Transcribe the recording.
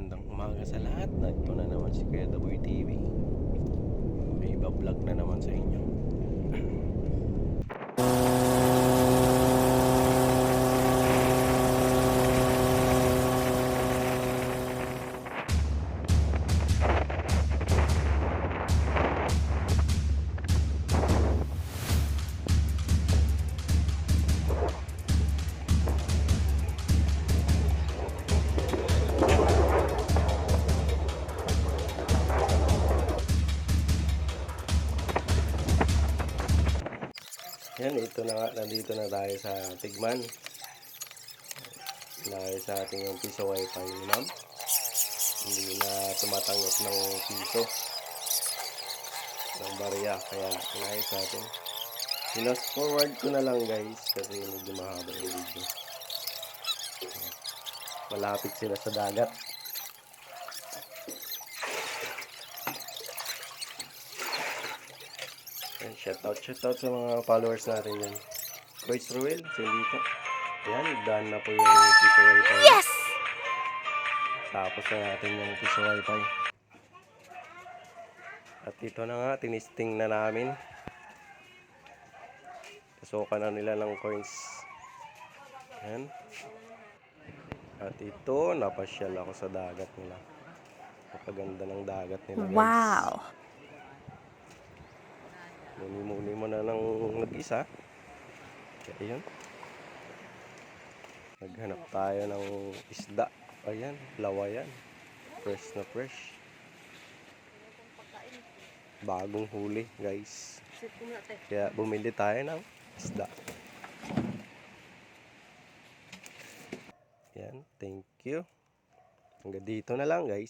magandang umaga sa lahat. Ito na naman si Kuya Daboy TV. May iba-vlog na naman sa inyo. Yan, ito na nga, nandito na tayo sa Tigman. Dahil sa ating yung piso wifi ni ma'am. Hindi na tumatanggap ng piso ng barya, kaya inayos sa atin. Pinost forward ko na lang guys kasi medyo mahaba yung video. Malapit sila sa dagat. Shoutout sa mga followers natin yan. Boys Ruel, dito. Yan, done na po yung piso wifi. Yes! Tapos na natin yung piso wifi. At ito na nga, tinisting na namin. Kasukan na nila ng coins. Yan. At ito, napasyal ako sa dagat nila. Napaganda ng dagat nila guys. Wow! Muni-muni mo na ng nag-isa. Kaya yun. Naghanap tayo ng isda. Ayan, lawayan. Fresh na fresh. Bagong huli guys. Kaya bumili tayo ng isda. Yan, thank you. Hanggang dito na lang guys.